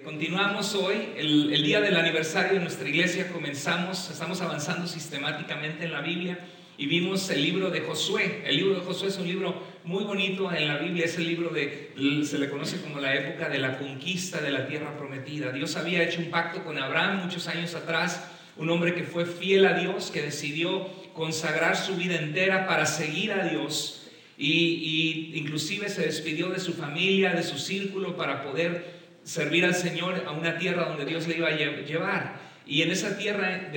Continuamos hoy, el día del aniversario de nuestra iglesia. Estamos avanzando sistemáticamente en la Biblia y vimos el libro de Josué. El libro de Josué es un libro muy bonito en la Biblia, es el libro se le conoce como la época de la conquista de la tierra prometida. Dios había hecho un pacto con Abraham muchos años atrás, un hombre que fue fiel a Dios, que decidió consagrar su vida entera para seguir a Dios. Y inclusive se despidió de su familia, de su círculo, para poder servir al Señor a una tierra donde Dios le iba a llevar. Y en esa tierra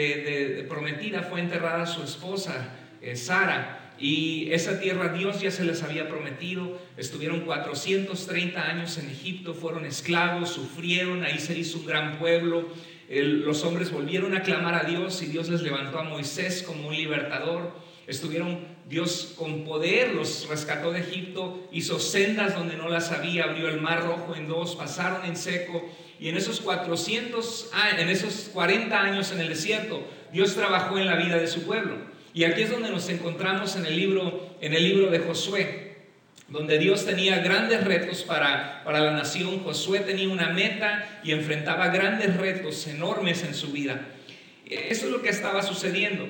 prometida fue enterrada su esposa, Sara. Y esa tierra Dios ya se les había prometido. Estuvieron 430 años en Egipto, fueron esclavos, sufrieron, ahí se hizo un gran pueblo. Los hombres volvieron a clamar a Dios y Dios les levantó a Moisés como un libertador. Dios con poder los rescató de Egipto, hizo sendas donde no las había, abrió el mar Rojo en dos, pasaron en seco. Y en esos 40 años en el desierto, Dios trabajó en la vida de su pueblo. Y aquí es donde nos encontramos en el libro de Josué, donde Dios tenía grandes retos para la nación. Josué tenía una meta y enfrentaba grandes retos enormes en su vida. Eso es lo que estaba sucediendo.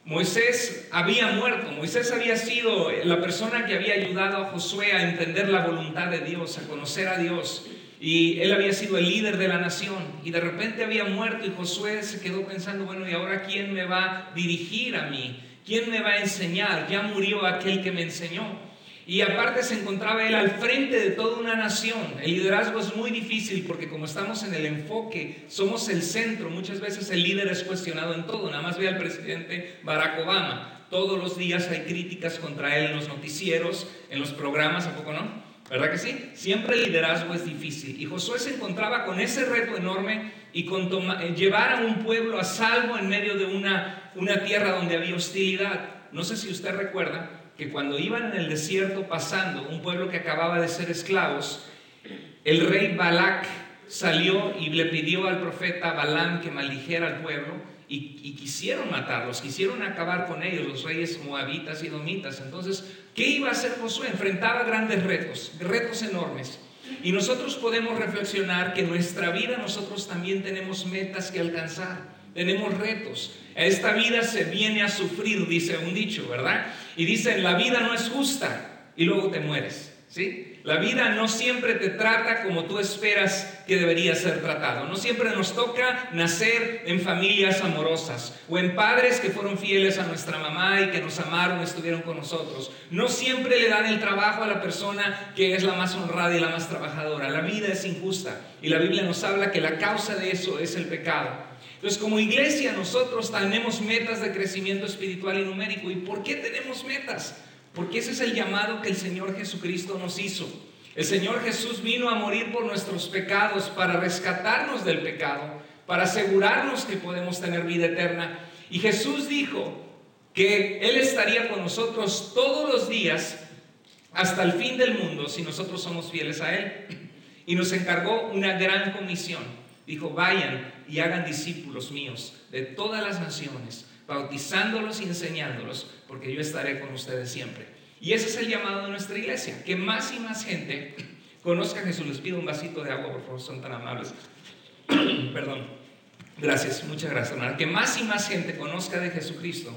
Moisés había muerto. Moisés había sido la persona que había ayudado a Josué a entender la voluntad de Dios, a conocer a Dios. Y él había sido el líder de la nación. Y de repente había muerto y Josué se quedó pensando, bueno, ¿y ahora quién me va a dirigir a mí? ¿Quién me va a enseñar? Ya murió aquel que me enseñó. Y aparte se encontraba él al frente de toda una nación. El liderazgo es muy difícil porque como estamos en el enfoque, somos el centro. Muchas veces el líder es cuestionado en todo. Nada más ve al presidente Barack Obama. Todos los días hay críticas contra él en los noticieros, en los programas, ¿a poco no? ¿Verdad que sí? Siempre el liderazgo es difícil. Y Josué se encontraba con ese reto enorme y con llevar a un pueblo a salvo en medio de una tierra donde había hostilidad. No sé si usted recuerda que cuando iban en el desierto pasando, un pueblo que acababa de ser esclavos, el rey Balac salió y le pidió al profeta Balaam que maldijera al pueblo y quisieron matarlos, quisieron acabar con ellos, los reyes moabitas y edomitas. Entonces, ¿qué iba a hacer Josué? Enfrentaba grandes retos enormes. Y nosotros podemos reflexionar que en nuestra vida nosotros también tenemos metas que alcanzar. Tenemos retos. Esta vida se viene a sufrir, dice un dicho, ¿verdad? Y dicen, la vida no es justa y luego te mueres, ¿sí? La vida no siempre te trata como tú esperas que debería ser tratado. No siempre nos toca nacer en familias amorosas o en padres que fueron fieles a nuestra mamá y que nos amaron, estuvieron con nosotros. No siempre le dan el trabajo a la persona que es la más honrada y la más trabajadora. La vida es injusta y la Biblia nos habla que la causa de eso es el pecado. Entonces, como iglesia nosotros tenemos metas de crecimiento espiritual y numérico. ¿Y por qué tenemos metas? Porque ese es el llamado que el Señor Jesucristo nos hizo. El Señor Jesús vino a morir por nuestros pecados, para rescatarnos del pecado, para asegurarnos que podemos tener vida eterna. Y Jesús dijo que Él estaría con nosotros todos los días hasta el fin del mundo si nosotros somos fieles a Él. Y nos encargó una gran comisión. Dijo, vayan y hagan discípulos míos de todas las naciones, bautizándolos y enseñándolos, porque yo estaré con ustedes siempre. Y ese es el llamado de nuestra iglesia, que más y más gente conozca a Jesús. Les pido un vasito de agua, por favor, son tan amables. Perdón. Gracias, muchas gracias, hermano. Que más y más gente conozca de Jesucristo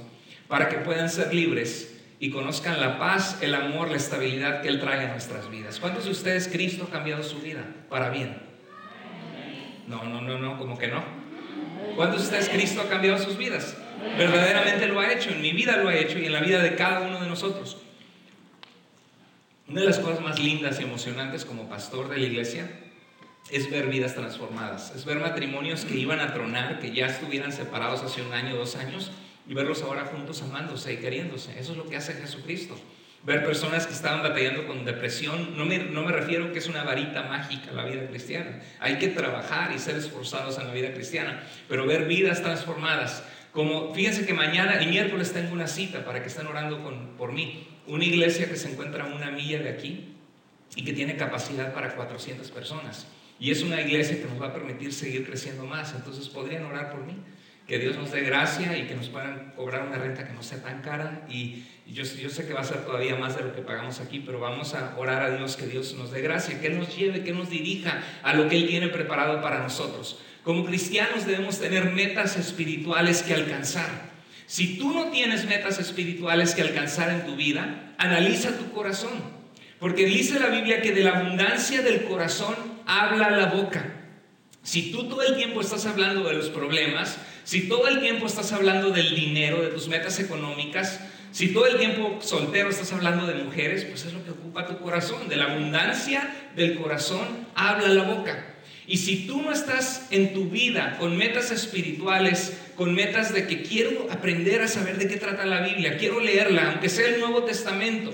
para que puedan ser libres y conozcan la paz, el amor, la estabilidad que Él trae a nuestras vidas. ¿Cuántos de ustedes Cristo ha cambiado su vida para bien? No, como que no. ¿Cuántos de ustedes Cristo ha cambiado sus vidas? Verdaderamente lo ha hecho, en mi vida lo ha hecho y en la vida de cada uno de nosotros. Una de las cosas más lindas y emocionantes como pastor de la iglesia es ver vidas transformadas, es ver matrimonios que iban a tronar, que ya estuvieran separados hace 1 año, 2 años, y verlos ahora juntos amándose y queriéndose. Eso es lo que hace Jesucristo. Ver personas que estaban batallando con depresión, no me refiero que es una varita mágica la vida cristiana. Hay que trabajar y ser esforzados en la vida cristiana, pero ver vidas transformadas. Como, fíjense que mañana, el miércoles, tengo una cita para que estén orando por mí. Una iglesia que se encuentra a 1 milla de aquí y que tiene capacidad para 400 personas. Y es una iglesia que nos va a permitir seguir creciendo más. Entonces, ¿podrían orar por mí? que Dios nos dé gracia y que nos puedan cobrar una renta que no sea tan cara. Y yo sé que va a ser todavía más de lo que pagamos aquí, pero vamos a orar a Dios que Dios nos dé gracia, que Él nos lleve, que nos dirija a lo que Él tiene preparado para nosotros. Como cristianos debemos tener metas espirituales que alcanzar. Si tú no tienes metas espirituales que alcanzar en tu vida, analiza tu corazón, porque dice la Biblia que de la abundancia del corazón habla la boca. Si tú todo el tiempo estás hablando de los problemas, si todo el tiempo estás hablando del dinero, de tus metas económicas, si todo el tiempo soltero estás hablando de mujeres, pues es lo que ocupa tu corazón. De la abundancia del corazón habla la boca. Y si tú no estás en tu vida con metas espirituales, con metas de que quiero aprender a saber de qué trata la Biblia, quiero leerla, aunque sea el Nuevo Testamento,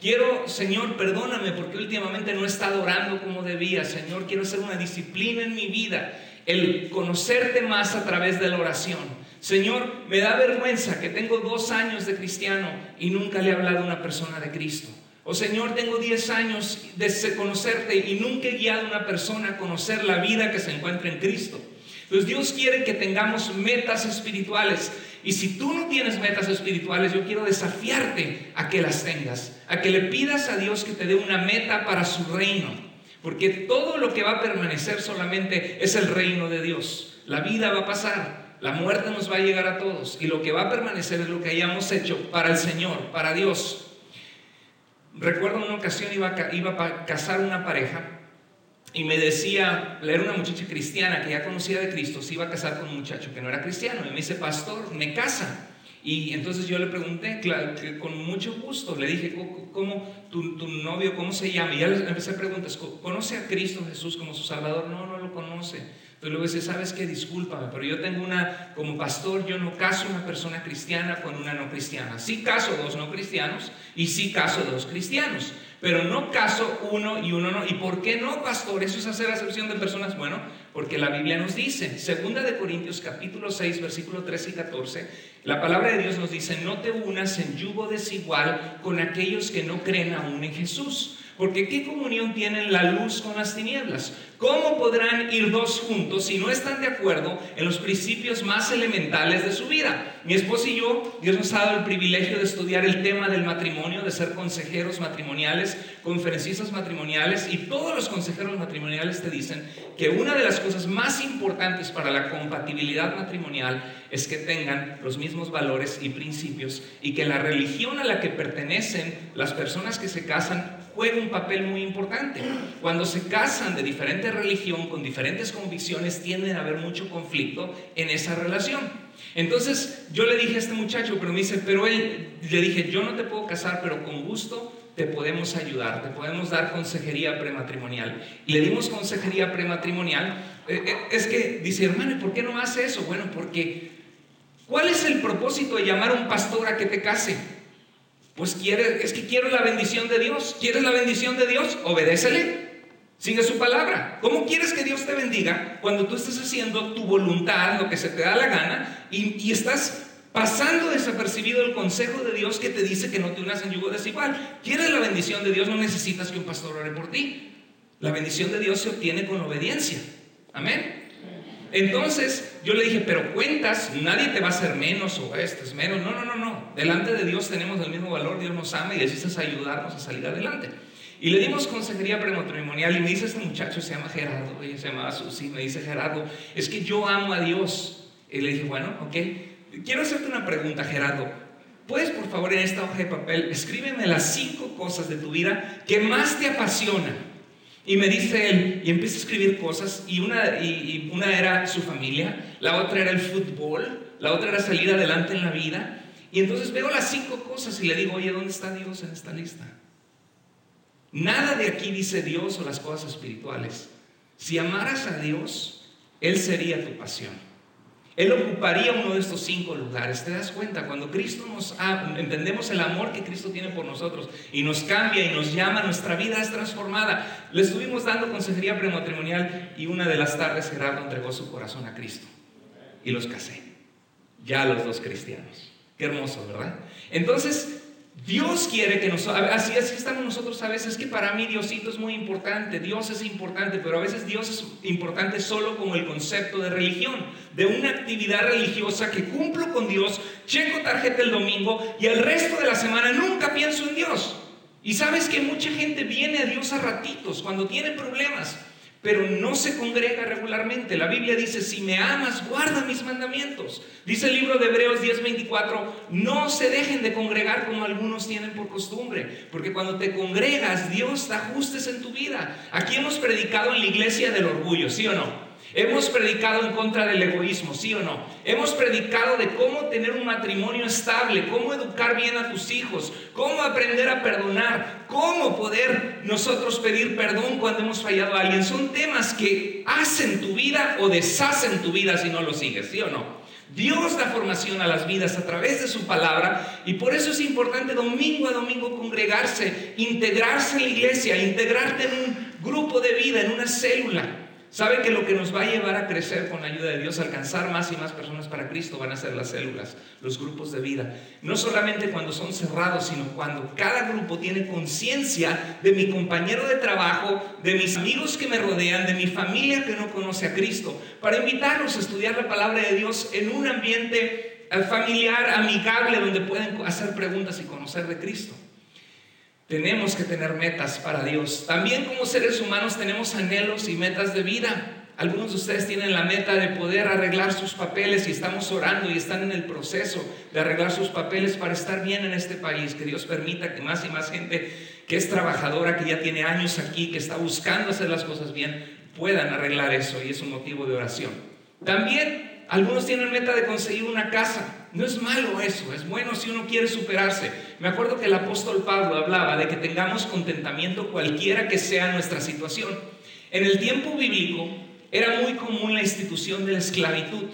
quiero, Señor, perdóname porque últimamente no he estado orando como debía, Señor, quiero hacer una disciplina en mi vida, el conocerte más a través de la oración. Señor, me da vergüenza que tengo 2 años de cristiano y nunca le he hablado a una persona de Cristo. O Señor, tengo 10 años de conocerte y nunca he guiado a una persona a conocer la vida que se encuentra en Cristo. Entonces Dios quiere que tengamos metas espirituales. Y si tú no tienes metas espirituales, yo quiero desafiarte a que las tengas, a que le pidas a Dios que te dé una meta para su reino. Porque todo lo que va a permanecer solamente es el reino de Dios. La vida va a pasar, la muerte nos va a llegar a todos. Y lo que va a permanecer es lo que hayamos hecho para el Señor, para Dios. Recuerdo una ocasión iba a casar una pareja y me decía, era una muchacha cristiana que ya conocía de Cristo, se iba a casar con un muchacho que no era cristiano, y me dice, pastor, ¿me casa? Y entonces yo le pregunté, claro, que con mucho gusto, le dije, ¿cómo tu novio, cómo se llama? Y ya le empecé a preguntar, ¿conoce a Cristo Jesús como su Salvador? No lo conoce. Entonces luego dice, ¿sabes qué? Discúlpame, pero yo tengo como pastor, yo no caso una persona cristiana con una no cristiana. Sí caso 2 no cristianos y sí caso 2 cristianos, pero no caso uno y uno no. ¿Y por qué no, pastor? Eso es hacer acepción de personas. Bueno, porque la Biblia nos dice, 2 de Corintios capítulo 6, versículo 13 y 14, la palabra de Dios nos dice, no te unas en yugo desigual con aquellos que no creen aún en Jesús. Porque ¿qué comunión tienen la luz con las tinieblas? ¿Cómo podrán ir 2 juntos si no están de acuerdo en los principios más elementales de su vida? Mi esposa y yo, Dios nos ha dado el privilegio de estudiar el tema del matrimonio, de ser consejeros matrimoniales, conferencistas matrimoniales, y todos los consejeros matrimoniales te dicen que una de las cosas más importantes para la compatibilidad matrimonial es que tengan los mismos valores y principios, y que la religión a la que pertenecen las personas que se casan juega un papel muy importante. Cuando se casan de diferente religión, con diferentes convicciones, tiende a haber mucho conflicto en esa relación. Entonces yo le dije a este muchacho, pero me dice, le dije, yo no te puedo casar, pero con gusto te podemos ayudar, te podemos dar consejería prematrimonial. Y le dimos consejería prematrimonial. Es que dice, hermano, ¿y por qué no hace eso? Bueno, porque ¿cuál es el propósito de llamar a un pastor a que te case? Pues es que quiero la bendición de Dios. ¿Quieres la bendición de Dios? Obedécele, sigue su palabra. ¿Cómo quieres que Dios te bendiga cuando tú estás haciendo tu voluntad, lo que se te da la gana, y estás pasando desapercibido el consejo de Dios que te dice que no te unas en yugo desigual? ¿Quieres la bendición de Dios? No necesitas que un pastor ore por ti. La bendición de Dios se obtiene con obediencia. Amén. Entonces yo le dije, pero cuentas, nadie te va a hacer menos o este es menos. No. Delante de Dios tenemos el mismo valor, Dios nos ama y necesitas ayudarnos a salir adelante. Y le dimos consejería prematrimonial y me dice este muchacho, se llama Gerardo, ella se llamaba Susi, me dice, Gerardo, es que yo amo a Dios. Y le dije, bueno, ok, quiero hacerte una pregunta, Gerardo. ¿Puedes por favor en esta hoja de papel escríbeme las 5 cosas de tu vida que más te apasionan? Y me dice él, y empieza a escribir cosas, y una era su familia, la otra era el fútbol, la otra era salir adelante en la vida. Y entonces veo las 5 cosas y le digo, oye, ¿dónde está Dios en esta lista? Nada de aquí dice Dios o las cosas espirituales. Si amaras a Dios, Él sería tu pasión. Él ocuparía uno de estos 5 lugares. ¿Te das cuenta? Cuando Cristo entendemos el amor que Cristo tiene por nosotros y nos cambia y nos llama, nuestra vida es transformada. Le estuvimos dando consejería prematrimonial y una de las tardes Gerardo entregó su corazón a Cristo y los casé. Ya los 2 cristianos. Qué hermoso, ¿verdad? Entonces Dios quiere que nosotros, así es que estamos nosotros a veces, que para mí Diosito es muy importante, Dios es importante, pero a veces Dios es importante solo como el concepto de religión, de una actividad religiosa que cumplo con Dios, checo tarjeta el domingo y el resto de la semana nunca pienso en Dios. Y sabes que mucha gente viene a Dios a ratitos, cuando tiene problemas, pero no se congrega regularmente. La Biblia dice, si me amas, guarda mis mandamientos. Dice el libro de Hebreos 10:24, no se dejen de congregar como algunos tienen por costumbre, porque cuando te congregas, Dios da ajustes en tu vida. Aquí hemos predicado en la iglesia del orgullo, ¿sí o no? Hemos predicado en contra del egoísmo, ¿sí o no? Hemos predicado de cómo tener un matrimonio estable, cómo educar bien a tus hijos, cómo aprender a perdonar, cómo poder nosotros pedir perdón cuando hemos fallado a alguien. Son temas que hacen tu vida o deshacen tu vida si no lo sigues, ¿sí o no? Dios da formación a las vidas a través de su palabra, y por eso es importante domingo a domingo congregarse, integrarse en la iglesia, integrarte en un grupo de vida, en una célula. ¿Sabe que lo que nos va a llevar a crecer con la ayuda de Dios, a alcanzar más y más personas para Cristo, van a ser las células, los grupos de vida? No solamente cuando son cerrados, sino cuando cada grupo tiene conciencia de mi compañero de trabajo, de mis amigos que me rodean, de mi familia que no conoce a Cristo, para invitarlos a estudiar la palabra de Dios en un ambiente familiar, amigable, donde pueden hacer preguntas y conocer de Cristo. Tenemos que tener metas para Dios. También como seres humanos tenemos anhelos y metas de vida. Algunos de ustedes tienen la meta de poder arreglar sus papeles y estamos orando y están en el proceso de arreglar sus papeles para estar bien en este país. Que Dios permita que más y más gente que es trabajadora, que ya tiene años aquí, que está buscando hacer las cosas bien, puedan arreglar eso, y es un motivo de oración. También algunos tienen meta de conseguir una casa. No es malo eso, es bueno si uno quiere superarse. Me acuerdo que el apóstol Pablo hablaba de que tengamos contentamiento cualquiera que sea nuestra situación. En el tiempo bíblico era muy común la institución de la esclavitud.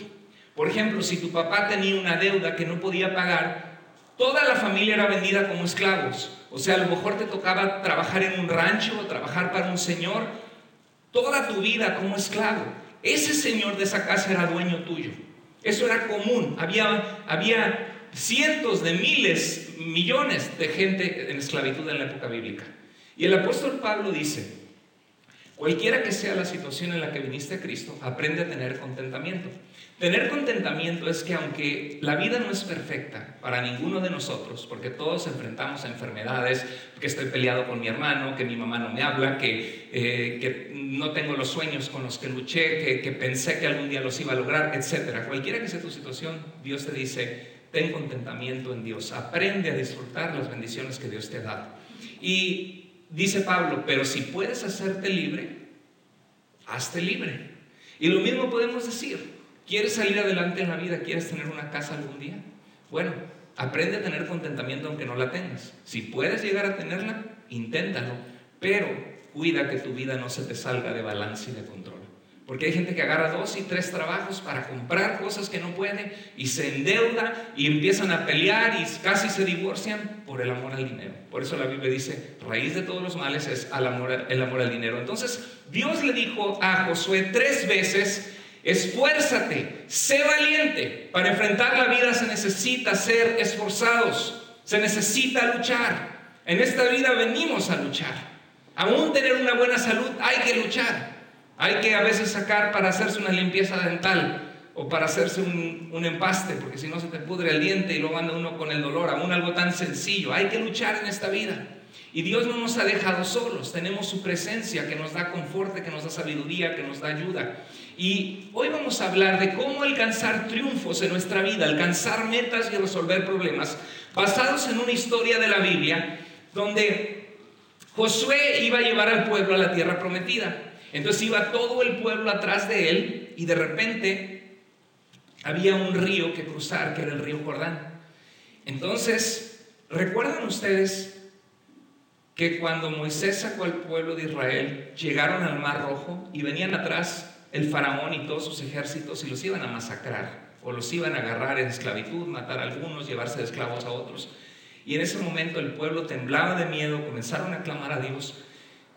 Por ejemplo, si tu papá tenía una deuda que no podía pagar, toda la familia era vendida como esclavos. O sea, a lo mejor te tocaba trabajar en un rancho o trabajar para un señor toda tu vida como esclavo. Ese señor de esa casa era dueño tuyo. Eso era común. Había cientos de miles, millones de gente en esclavitud en la época bíblica. Y el apóstol Pablo dice, cualquiera que sea la situación en la que viniste a Cristo, aprende a tener contentamiento. Tener contentamiento es que aunque la vida no es perfecta para ninguno de nosotros, porque todos enfrentamos a enfermedades, que estoy peleado con mi hermano, que mi mamá no me habla, que no tengo los sueños con los que luché, que pensé que algún día los iba a lograr, etc. Cualquiera que sea tu situación, Dios te dice, ten contentamiento en Dios, aprende a disfrutar las bendiciones que Dios te ha dado. Y dice Pablo, pero si puedes hacerte libre, hazte libre. Y lo mismo podemos decir, ¿quieres salir adelante en la vida? ¿Quieres tener una casa algún día? Bueno, aprende a tener contentamiento aunque no la tengas. Si puedes llegar a tenerla, inténtalo, pero cuida que tu vida no se te salga de balance y de control. Porque hay gente que agarra 2 y 3 trabajos para comprar cosas que no puede y se endeuda y empiezan a pelear y casi se divorcian por el amor al dinero. Por eso la Biblia dice, raíz de todos los males es el amor al dinero. Entonces Dios le dijo a Josué 3 veces, esfuérzate, sé valiente. Para enfrentar la vida se necesita ser esforzados, se necesita luchar. En esta vida venimos a luchar. Aún tener una buena salud hay que luchar. Hay que a veces sacar para hacerse una limpieza dental o para hacerse un empaste, porque si no se te pudre el diente y luego anda uno con el dolor. Aún algo tan sencillo, hay que luchar en esta vida. Y Dios no nos ha dejado solos, tenemos su presencia que nos da confort, que nos da sabiduría, que nos da ayuda. Y hoy vamos a hablar de cómo alcanzar triunfos en nuestra vida, alcanzar metas y resolver problemas, basados en una historia de la Biblia, donde Josué iba a llevar al pueblo a la tierra prometida. Entonces iba todo el pueblo atrás de él y de repente había un río que cruzar, que era el río Jordán. Entonces, ¿recuerdan ustedes que cuando Moisés sacó al pueblo de Israel, llegaron al Mar Rojo y venían atrás el faraón y todos sus ejércitos y los iban a masacrar o los iban a agarrar en esclavitud, matar a algunos, llevarse de esclavos a otros? Y en ese momento el pueblo temblaba de miedo, comenzaron a clamar a Dios.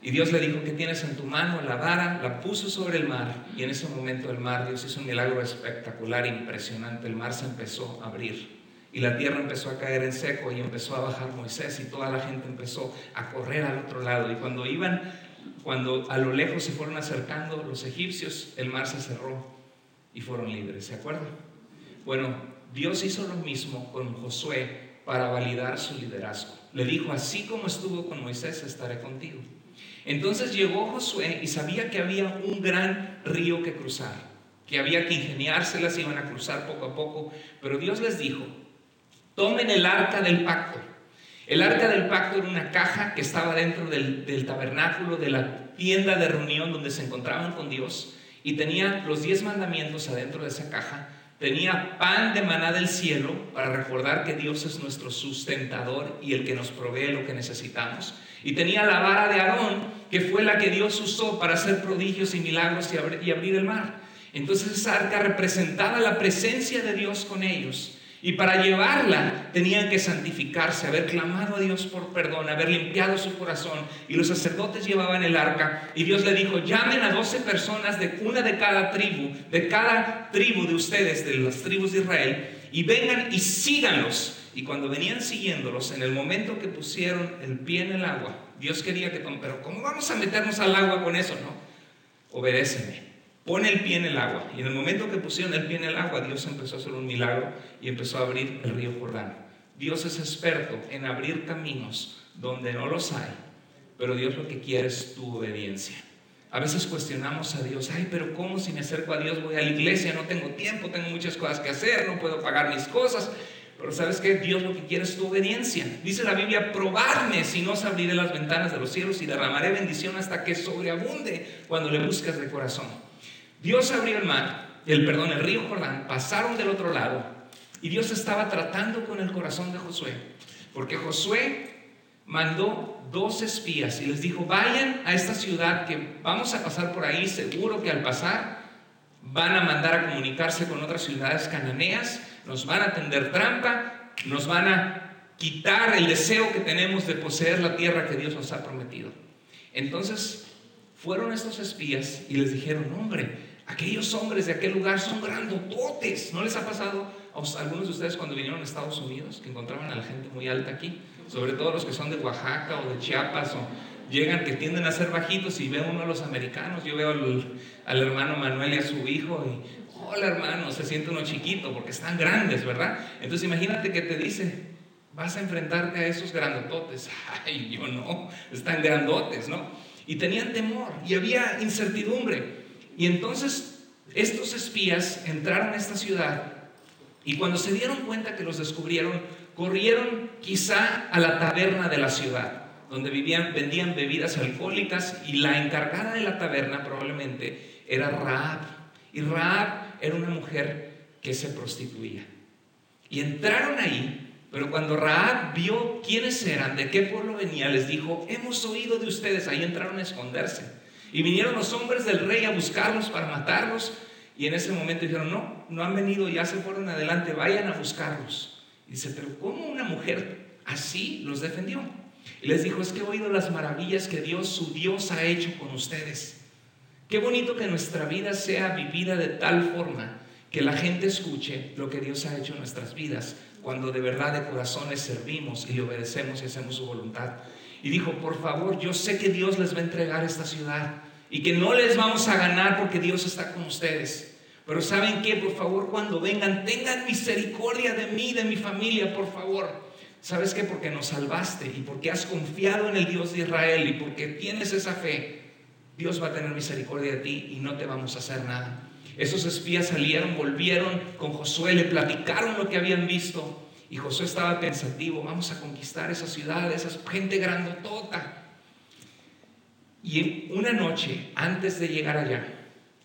Y Dios le dijo, ¿qué tienes en tu mano? La vara, la puso sobre el mar. Y en ese momento el mar, Dios hizo un milagro espectacular, impresionante. El mar se empezó a abrir. y la tierra empezó a caer en seco y empezó a bajar Moisés y toda la gente empezó a correr al otro lado. Y cuando a lo lejos se fueron acercando los egipcios, el mar se cerró y fueron libres, ¿se acuerdan? Bueno, Dios hizo lo mismo con Josué para validar su liderazgo. Le dijo, así como estuvo con Moisés, estaré contigo. Entonces llegó Josué y sabía que había un gran río que cruzar, que había que ingeniárselas, iban a cruzar poco a poco, pero Dios les dijo, tomen el arca del pacto. El arca del pacto era una caja que estaba dentro del tabernáculo, de la tienda de reunión donde se encontraban con Dios, y tenía los 10 mandamientos adentro de esa caja. Tenía pan de maná del cielo para recordar que Dios es nuestro sustentador y el que nos provee lo que necesitamos. Y tenía la vara de Aarón, que fue la que Dios usó para hacer prodigios y milagros y abrir el mar. Entonces esa arca representaba la presencia de Dios con ellos. Y para llevarla tenían que santificarse, haber clamado a Dios por perdón, haber limpiado su corazón. Y los sacerdotes llevaban el arca y Dios le dijo, llamen a 12 personas, una de cada tribu de ustedes, de las tribus de Israel, y vengan y síganlos. Y cuando venían siguiéndolos, en el momento que pusieron el pie en el agua, Dios quería que, pero ¿cómo vamos a meternos al agua con eso? No, obedéceme. Pone el pie en el agua. Y en el momento que pusieron el pie en el agua, Dios empezó a hacer un milagro y empezó a abrir el río Jordán. Dios es experto en abrir caminos donde no los hay, pero Dios lo que quiere es tu obediencia. A veces cuestionamos a Dios, ay, pero ¿cómo si me acerco a Dios voy a la iglesia? No tengo tiempo, tengo muchas cosas que hacer, no puedo pagar mis cosas. Pero ¿sabes qué? Dios lo que quiere es tu obediencia. Dice la Biblia, probadme, si no os abriré las ventanas de los cielos y derramaré bendición hasta que sobreabunde cuando le buscas de corazón. Dios abrió el río Jordán, pasaron del otro lado y Dios estaba tratando con el corazón de Josué, porque Josué mandó 2 espías y les dijo, vayan a esta ciudad que vamos a pasar por ahí, seguro que al pasar van a mandar a comunicarse con otras ciudades cananeas, nos van a tender trampa, nos van a quitar el deseo que tenemos de poseer la tierra que Dios nos ha prometido. Entonces fueron estos espías y les dijeron, hombre, aquellos hombres de aquel lugar son grandototes. ¿No les ha pasado a algunos de ustedes cuando vinieron a Estados Unidos que encontraban a la gente muy alta aquí? Sobre todo los que son de Oaxaca o de Chiapas, o llegan que tienden a ser bajitos y ve uno a los americanos. Yo veo al hermano Manuel y a su hijo y, hola hermano, se siente uno chiquito porque están grandes, ¿verdad? Entonces imagínate que te dice, vas a enfrentarte a esos grandototes. Ay, yo no, están grandotes, ¿no? Y tenían temor y había incertidumbre. Y entonces estos espías entraron a esta ciudad y cuando se dieron cuenta que los descubrieron, corrieron quizá a la taberna de la ciudad, donde vendían bebidas alcohólicas, y la encargada de la taberna probablemente era Rahab. Y Rahab era una mujer que se prostituía. Y entraron ahí, pero cuando Rahab vio quiénes eran, de qué pueblo venían, les dijo, hemos oído de ustedes. Ahí entraron a esconderse. Y vinieron los hombres del rey a buscarlos para matarlos. Y en ese momento dijeron, no han venido, ya se fueron adelante, vayan a buscarlos. Y dice, pero ¿cómo una mujer así los defendió? Y les dijo, es que he oído las maravillas que Dios, su Dios, ha hecho con ustedes. Qué bonito que nuestra vida sea vivida de tal forma que la gente escuche lo que Dios ha hecho en nuestras vidas, cuando de verdad de corazón le servimos y le obedecemos y hacemos su voluntad. Y dijo, por favor, yo sé que Dios les va a entregar esta ciudad y que no les vamos a ganar porque Dios está con ustedes. Pero ¿saben qué? Por favor, cuando vengan, tengan misericordia de mí, de mi familia, por favor. ¿Sabes qué? Porque nos salvaste y porque has confiado en el Dios de Israel y porque tienes esa fe, Dios va a tener misericordia de ti y no te vamos a hacer nada. Esos espías salieron, volvieron con Josué, le platicaron lo que habían visto. Y Josué estaba pensativo, vamos a conquistar esa ciudad, esa gente grandotota. Y una noche, antes de llegar allá,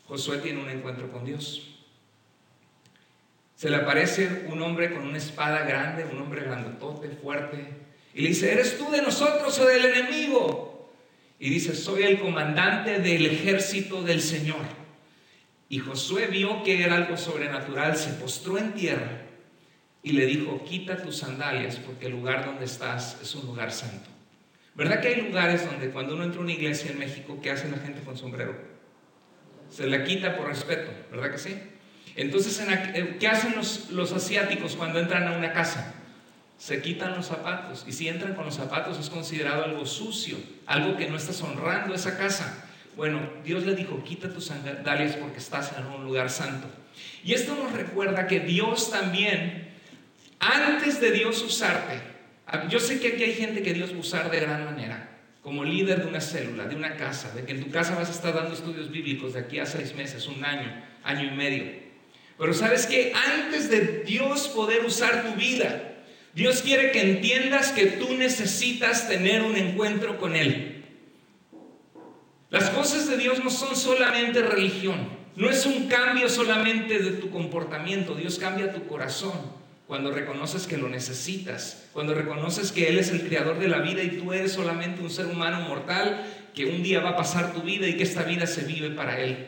Josué tiene un encuentro con Dios. Se le aparece un hombre con una espada grande, un hombre grandotote, fuerte, y le dice, ¿eres tú de nosotros o del enemigo? Y dice, soy el comandante del ejército del Señor. Y Josué vio que era algo sobrenatural, se postró en tierra y le dijo, quita tus sandalias porque el lugar donde estás es un lugar santo. ¿Verdad que hay lugares donde cuando uno entra a una iglesia en México, ¿qué hace la gente con sombrero? Se la quita por respeto, ¿verdad que sí? Entonces, ¿qué hacen los asiáticos cuando entran a una casa? Se quitan los zapatos, y si entran con los zapatos es considerado algo sucio, algo que no estás honrando esa casa. Bueno, Dios le dijo, quita tus sandalias porque estás en un lugar santo. Y esto nos recuerda que Dios también, antes de Dios usarte, yo sé que aquí hay gente que Dios va a usar de gran manera, como líder de una célula, de una casa, de que en tu casa vas a estar dando estudios bíblicos de aquí a 6 meses, 1 año, año y medio. Pero ¿sabes qué? Antes de Dios poder usar tu vida, Dios quiere que entiendas que tú necesitas tener un encuentro con Él. Las cosas de Dios no son solamente religión, no es un cambio solamente de tu comportamiento. Dios cambia tu corazón cuando reconoces que lo necesitas, cuando reconoces que Él es el creador de la vida y tú eres solamente un ser humano mortal que un día va a pasar tu vida y que esta vida se vive para Él.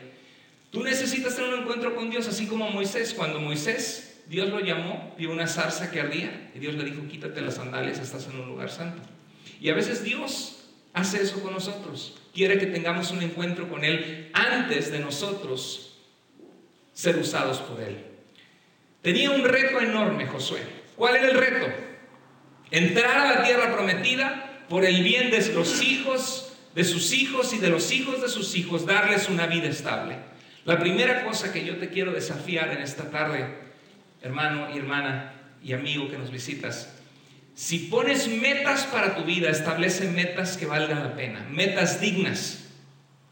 Tú necesitas tener un encuentro con Dios, así como Moisés. Cuando Moisés, Dios lo llamó, vio una zarza que ardía y Dios le dijo, quítate las sandalias, estás en un lugar santo. Y a veces Dios hace eso con nosotros. Quiere que tengamos un encuentro con Él antes de nosotros ser usados por Él. Tenía un reto enorme Josué. ¿Cuál era el reto? Entrar a la tierra prometida por el bien de los hijos, de sus hijos y de los hijos de sus hijos, darles una vida estable. La primera cosa que yo te quiero desafiar en esta tarde, hermano y hermana y amigo que nos visitas, si pones metas para tu vida, establece metas que valgan la pena, metas dignas.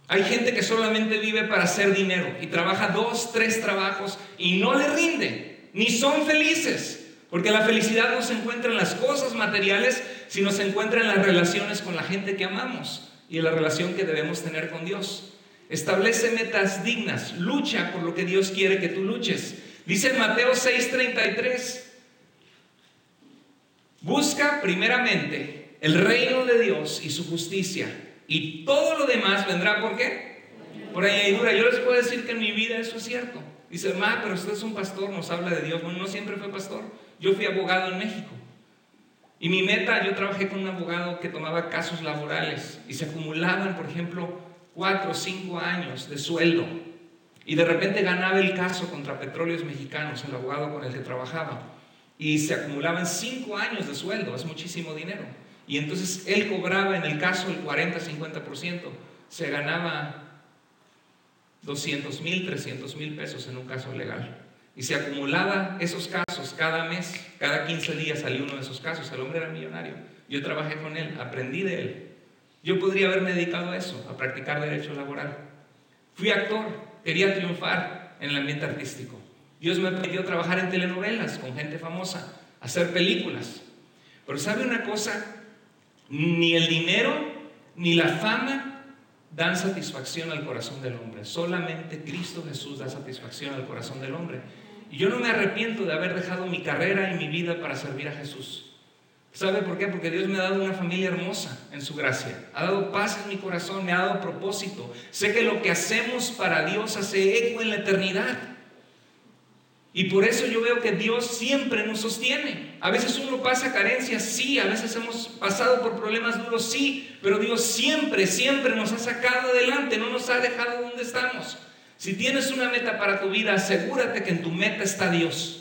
Hay gente que solamente vive para hacer dinero y trabaja 2, 3 trabajos y no le rinde, ni son felices, porque la felicidad no se encuentra en las cosas materiales, sino se encuentra en las relaciones con la gente que amamos y en la relación que debemos tener con Dios. Establece metas dignas, lucha por lo que Dios quiere que tú luches. Dice en Mateo 6:33, busca primeramente el reino de Dios y su justicia, y todo lo demás vendrá, ¿por qué? Por añadidura. Yo les puedo decir que en mi vida eso es cierto. Dice, pero usted es un pastor, nos habla de Dios. Bueno, no siempre fue pastor. Yo fui abogado en México. Y mi meta, yo trabajé con un abogado que tomaba casos laborales y se acumulaban, por ejemplo, 4 o 5 años de sueldo. Y de repente ganaba el caso contra Petróleos Mexicanos, el abogado con el que trabajaba. Y se acumulaban 5 años de sueldo, es muchísimo dinero. Y entonces él cobraba en el caso el 40-50%, se ganaba 200,000, 300,000 pesos en un caso legal. Y se acumulaba esos casos cada mes, cada 15 días salía uno de esos casos. El hombre era millonario. Yo trabajé con él, aprendí de él. Yo podría haberme dedicado a eso, a practicar derecho laboral. Fui actor, quería triunfar en el ambiente artístico. Dios me pidió trabajar en telenovelas con gente famosa, hacer películas. Pero ¿sabe una cosa? Ni el dinero ni la fama dan satisfacción al corazón del hombre. Solamente Cristo Jesús da satisfacción al corazón del hombre. Y yo no me arrepiento de haber dejado mi carrera y mi vida para servir a Jesús. ¿Sabe por qué? Porque Dios me ha dado una familia hermosa en su gracia. Ha dado paz en mi corazón, me ha dado propósito. Sé que lo que hacemos para Dios hace eco en la eternidad. Y por eso yo veo que Dios siempre nos sostiene. A veces uno pasa carencias, sí. A veces hemos pasado por problemas duros, sí. Pero Dios siempre, siempre nos ha sacado adelante. No nos ha dejado donde estamos. Si tienes una meta para tu vida, asegúrate que en tu meta está Dios.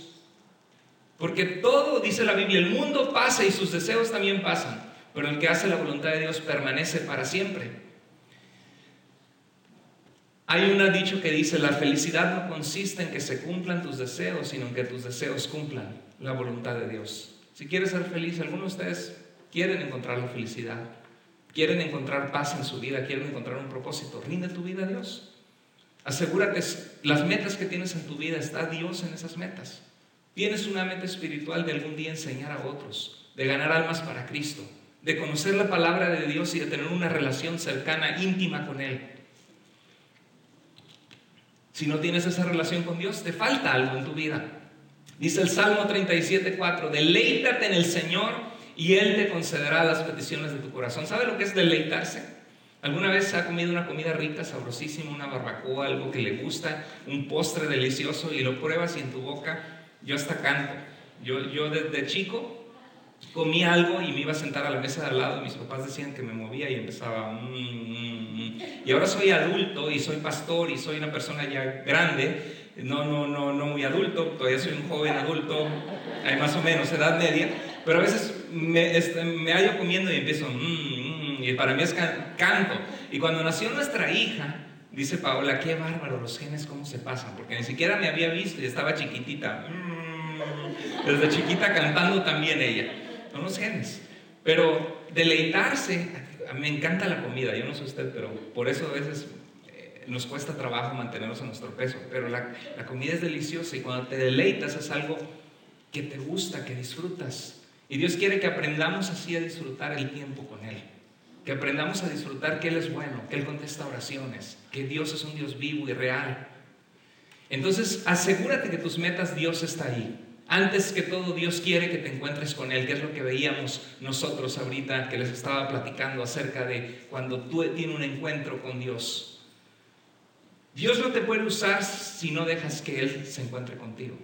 Porque todo, dice la Biblia, el mundo pasa y sus deseos también pasan. Pero el que hace la voluntad de Dios permanece para siempre. Hay un dicho que dice, la felicidad no consiste en que se cumplan tus deseos, sino en que tus deseos cumplan la voluntad de Dios. Si quieres ser feliz, algunos de ustedes quieren encontrar la felicidad, quieren encontrar paz en su vida, quieren encontrar un propósito. Rinde tu vida a Dios. Asegúrate, las metas que tienes en tu vida, está Dios en esas metas. Tienes una meta espiritual de algún día enseñar a otros, de ganar almas para Cristo, de conocer la palabra de Dios y de tener una relación cercana, íntima con Él. Si no tienes esa relación con Dios, te falta algo en tu vida. Dice el Salmo 37:4, deleítate en el Señor y Él te concederá las peticiones de tu corazón. ¿Sabe lo que es deleitarse? ¿Alguna vez ha comido una comida rica, sabrosísima, una barbacoa, algo que le gusta, un postre delicioso y lo pruebas y en tu boca, yo hasta canto? Yo desde chico comía algo y me iba a sentar a la mesa de al lado y mis papás decían que me movía y empezaba Y ahora soy adulto y soy pastor y soy una persona ya grande. No muy adulto, todavía soy un joven adulto, hay más o menos edad media, pero a veces me hallo comiendo y empiezo, y para mí es canto. Y cuando nació nuestra hija, dice Paola, qué bárbaro los genes cómo se pasan, porque ni siquiera me había visto y estaba chiquitita, desde chiquita cantando también ella, son los genes. Pero deleitarse, a mí me encanta la comida, yo no sé usted, pero por eso a veces nos cuesta trabajo mantenernos en nuestro peso, pero la comida es deliciosa y cuando te deleitas es algo que te gusta, que disfrutas. Y Dios quiere que aprendamos así a disfrutar el tiempo con Él, que aprendamos a disfrutar que Él es bueno, que Él contesta oraciones, que Dios es un Dios vivo y real. Entonces asegúrate que tus metas Dios está ahí. Antes que todo, Dios quiere que te encuentres con Él, que es lo que veíamos nosotros ahorita, que les estaba platicando acerca de cuando tú tienes un encuentro con Dios. Dios no te puede usar si no dejas que Él se encuentre contigo.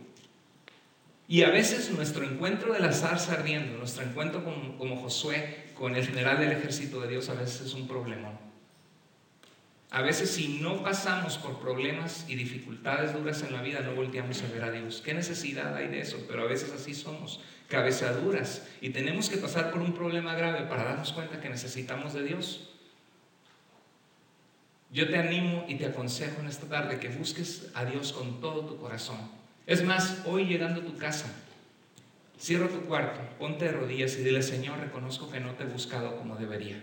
Y a veces nuestro encuentro de la zarza ardiendo, nuestro encuentro como Josué con el general del ejército de Dios, a veces es un problemón. A veces si no pasamos por problemas y dificultades duras en la vida, no volteamos a ver a Dios. ¿Qué necesidad hay de eso? Pero a veces así somos, cabezaduras, y tenemos que pasar por un problema grave para darnos cuenta que necesitamos de Dios. Yo te animo y te aconsejo en esta tarde que busques a Dios con todo tu corazón. Es más, hoy llegando a tu casa, cierra tu cuarto, ponte de rodillas y dile: Señor, reconozco que no te he buscado como debería,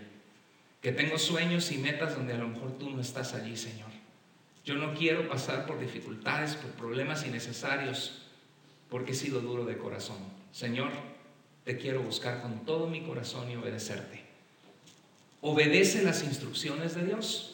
que tengo sueños y metas donde a lo mejor tú no estás allí, Señor. Yo no quiero pasar por dificultades, por problemas innecesarios, porque he sido duro de corazón. Señor, te quiero buscar con todo mi corazón y obedecerte. Obedece las instrucciones de Dios.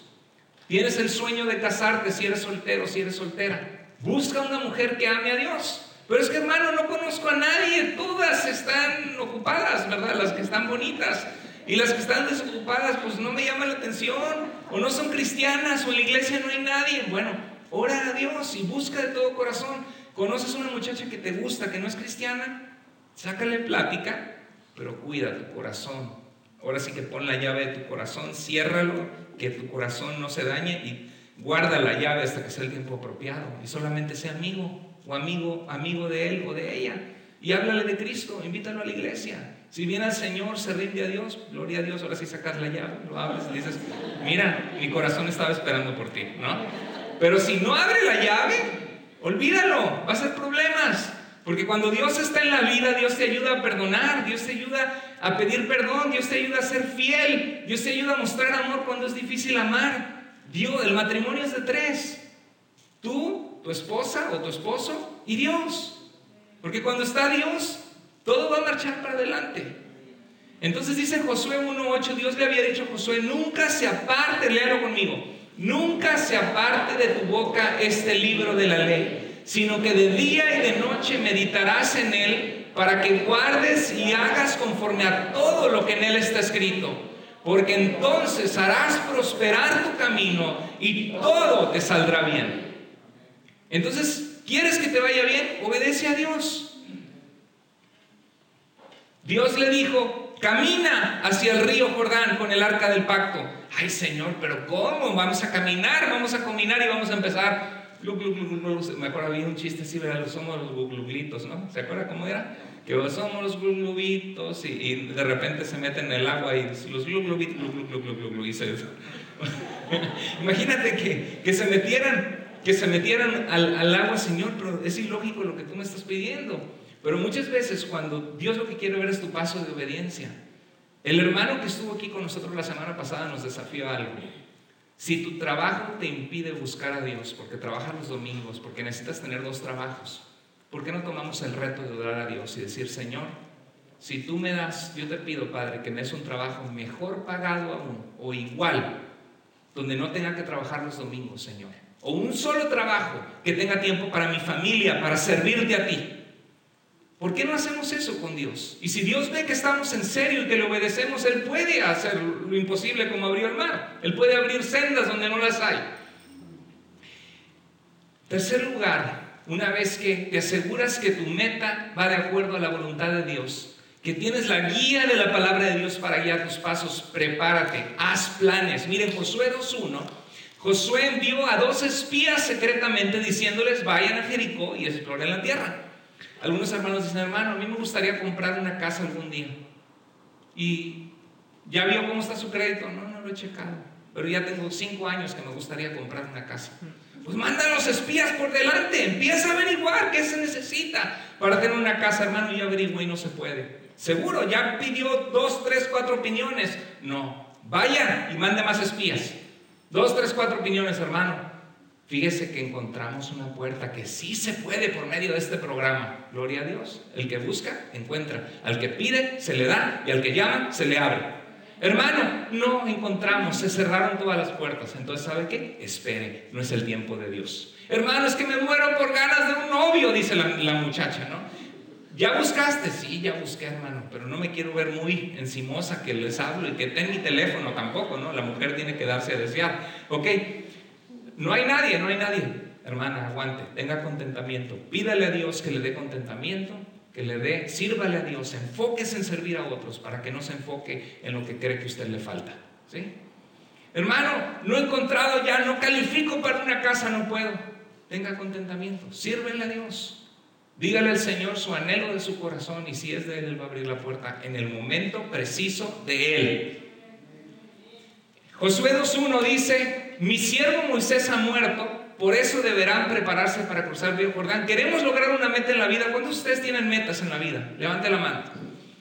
Tienes el sueño de casarte, si eres soltero, si eres soltera. Busca una mujer que ame a Dios. Pero es que, hermano, no conozco a nadie. Todas están ocupadas, ¿verdad? Las que están bonitas. Y las que están desocupadas, pues no me llaman la atención. O no son cristianas, o en la iglesia no hay nadie. Bueno, ora a Dios y busca de todo corazón. ¿Conoces una muchacha que te gusta, que no es cristiana? Sácale plática, pero cuida tu corazón. Ahora sí que pon la llave de tu corazón, ciérralo, que tu corazón no se dañe, y guarda la llave hasta que sea el tiempo apropiado. Y solamente sea amigo o amigo de él o de ella. Y háblale de Cristo, invítalo a la iglesia. Si viene al Señor, se rinde a Dios, gloria a Dios. Ahora sí sacas la llave, lo abres y dices: mira, mi corazón estaba esperando por ti, ¿no? Pero si no abre la llave, olvídalo, va a ser problemas. Porque cuando Dios está en la vida, Dios te ayuda a perdonar, Dios te ayuda a pedir perdón, Dios te ayuda a ser fiel, Dios te ayuda a mostrar amor cuando es difícil amar. Dios, el matrimonio es de 3: tú, tu esposa o tu esposo y Dios. Porque cuando está Dios, todo va a marchar para adelante. Entonces dice Josué 1:8, Dios le había dicho a Josué: nunca se aparte, léalo conmigo, nunca se aparte de tu boca este libro de la ley, sino que de día y de noche meditarás en él, para que guardes y hagas conforme a todo lo que en él está escrito, porque entonces harás prosperar tu camino y todo te saldrá bien. Entonces, ¿quieres que te vaya bien? Obedece a Dios. Dios le dijo: camina hacia el río Jordán con el arca del pacto. Ay, Señor, pero ¿cómo? Vamos a caminar y vamos a empezar. Me acuerdo, había un chiste así, ¿verdad? Somos los gluglitos, ¿no? ¿Se acuerda cómo era? Que somos los gluglitos y de repente se meten en el agua y los gluglitos, imagínate que se metieran al agua, Señor, pero es ilógico lo que tú me estás pidiendo. Pero muchas veces cuando Dios lo que quiere ver es tu paso de obediencia. El hermano que estuvo aquí con nosotros la semana pasada nos desafió a algo. Si tu trabajo te impide buscar a Dios, porque trabajas los domingos, porque necesitas tener 2 trabajos, ¿por qué no tomamos el reto de orar a Dios y decir: Señor, si tú me das, yo te pido, Padre, que me des un trabajo mejor pagado aún, o igual, donde no tenga que trabajar los domingos, Señor, o un solo trabajo que tenga tiempo para mi familia, para servirte a ti? ¿Por qué no hacemos eso con Dios? Y si Dios ve que estamos en serio y que le obedecemos, Él puede hacer lo imposible, como abrió el mar. Él puede abrir sendas donde no las hay. Tercer lugar, una vez que te aseguras que tu meta va de acuerdo a la voluntad de Dios, que tienes la guía de la palabra de Dios para guiar tus pasos, prepárate, haz planes. Miren, Josué 2:1, Josué envió a 2 espías secretamente diciéndoles: vayan a Jericó y exploren la tierra. Algunos hermanos dicen: hermano, a mí me gustaría comprar una casa algún día. ¿Y ya vio cómo está su crédito? No lo he checado, pero ya tengo 5 años que me gustaría comprar una casa. Pues manda a los espías por delante, empieza a averiguar qué se necesita para tener una casa. Hermano, yo averiguo y no se puede. Seguro, ya pidió 2, 3, 4 opiniones. No, vaya y mande más espías. 2, 3, 4 opiniones, hermano. Fíjese que encontramos una puerta que sí se puede por medio de este programa. Gloria a Dios. El que busca, encuentra. Al que pide, se le da. Y al que llama, se le abre. Hermano, no encontramos, se cerraron todas las puertas. Entonces, ¿sabe qué? Espere, no es el tiempo de Dios. Hermano, es que me muero por ganas de un novio, dice la muchacha, ¿no? ¿Ya buscaste? Sí, ya busqué, hermano, pero no me quiero ver muy encimosa que les hablo y que ten mi teléfono tampoco, ¿no? La mujer tiene que darse a desear, ¿ok? No hay nadie. Hermana, aguante, tenga contentamiento, pídale a Dios que le dé contentamiento, que le dé, sírvale a Dios, enfóquese en servir a otros para que no se enfoque en lo que cree que a usted le falta, ¿sí? Hermano, no he encontrado ya, no califico para una casa, no puedo. Tenga contentamiento, sírvele a Dios. Dígale al Señor su anhelo de su corazón, y si es de Él, Él va a abrir la puerta en el momento preciso de Él. Josué 2:1 dice: mi siervo Moisés ha muerto, por eso deberán prepararse para cruzar el río Jordán. Queremos lograr una meta en la vida. ¿Cuántos de ustedes tienen metas en la vida? Levante la mano.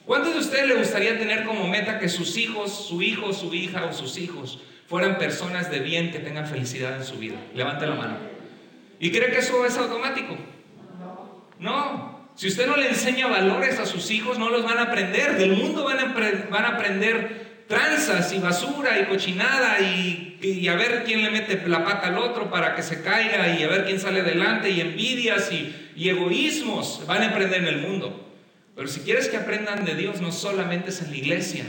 ¿Cuántos de ustedes les gustaría tener como meta que sus hijos, su hijo, su hija o sus hijos fueran personas de bien, que tengan felicidad en su vida? Levante la mano. ¿Y cree que eso es automático? No, si usted no le enseña valores a sus hijos, no los van a aprender. Del mundo van a aprender tranzas y basura y cochinada y a ver quién le mete la pata al otro para que se caiga, y a ver quién sale adelante, y envidias y egoísmos van a aprender en el mundo. Pero si quieres que aprendan de Dios, no solamente es en la iglesia,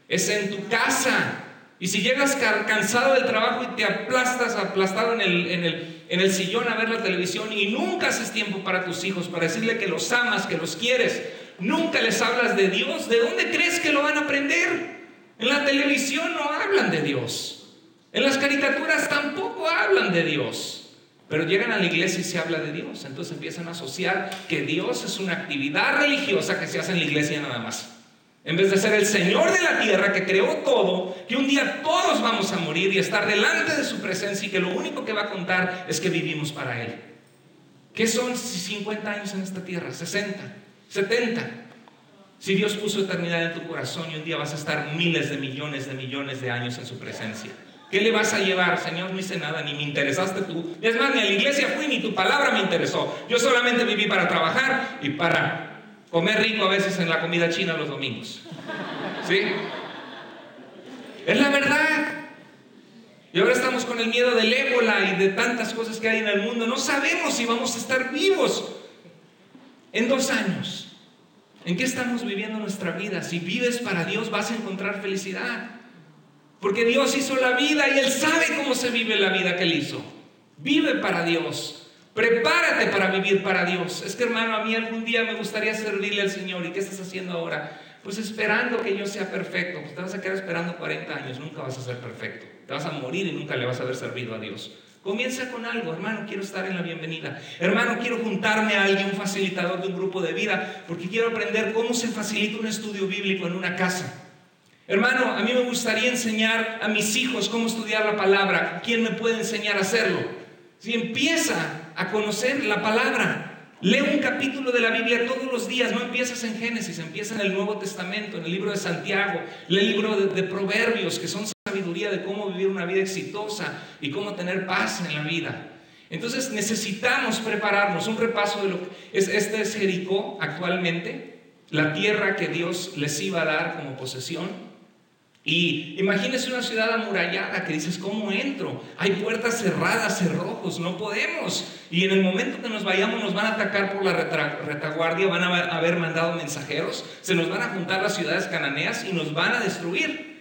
es en tu casa. Y si llegas cansado del trabajo y te aplastado en el sillón a ver la televisión, y nunca haces tiempo para tus hijos, para decirle que los amas, que los quieres, nunca les hablas de Dios, ¿de dónde crees que lo van a aprender? En la televisión no hablan de Dios, en las caricaturas tampoco hablan de Dios, pero llegan a la iglesia y se habla de Dios. Entonces empiezan a asociar que Dios es una actividad religiosa que se hace en la iglesia nada más, en vez de ser el Señor de la tierra que creó todo, que un día todos vamos a morir y estar delante de su presencia, y que lo único que va a contar es que vivimos para Él. ¿Qué son 50 años en esta tierra? 60, 70. Si Dios puso eternidad en tu corazón y un día vas a estar miles de millones de años en su presencia, ¿qué le vas a llevar? Señor, no hice nada, ni me interesaste tú. Es más, ni a la iglesia fui, ni tu palabra me interesó. Yo solamente viví para trabajar y para comer rico a veces en la comida china los domingos. ¿Sí? Es la verdad. Y ahora estamos con el miedo del ébola y de tantas cosas que hay en el mundo. No sabemos si vamos a estar vivos en 2 años. ¿En qué estamos viviendo nuestra vida? Si vives para Dios, vas a encontrar felicidad. Porque Dios hizo la vida y Él sabe cómo se vive la vida que Él hizo. Vive para Dios. Prepárate para vivir para Dios. Es que, hermano, a mí algún día me gustaría servirle al Señor. ¿Y qué estás haciendo ahora? Pues esperando que yo sea perfecto. Pues te vas a quedar esperando 40 años. Nunca vas a ser perfecto. Te vas a morir y nunca le vas a haber servido a Dios. Comienza con algo. Hermano, quiero estar en la bienvenida. Hermano, quiero juntarme a alguien, un facilitador de un grupo de vida, porque quiero aprender cómo se facilita un estudio bíblico en una casa. Hermano, a mí me gustaría enseñar a mis hijos cómo estudiar la palabra. ¿Quién me puede enseñar a hacerlo? Si empieza a conocer la palabra, lee un capítulo de la Biblia todos los días. No empiezas en Génesis, empieza en el Nuevo Testamento, en el libro de Santiago, lee el libro de Proverbios, que son sabiduría de cómo vivir una vida exitosa y cómo tener paz en la vida. Entonces necesitamos prepararnos. Un repaso de lo que este es Jericó actualmente, la tierra que Dios les iba a dar como posesión. Y imagínese una ciudad amurallada que dices: ¿cómo entro? Hay puertas cerradas, cerrojos, no podemos. Y en el momento que nos vayamos nos van a atacar por la retaguardia, van a haber mandado mensajeros, se nos van a juntar las ciudades cananeas y nos van a destruir.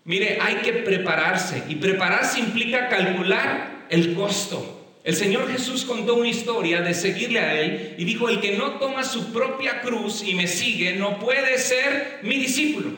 Mire, hay que prepararse, y prepararse implica calcular el costo. El Señor Jesús contó una historia de seguirle a Él y dijo: el que no toma su propia cruz y me sigue no puede ser mi discípulo.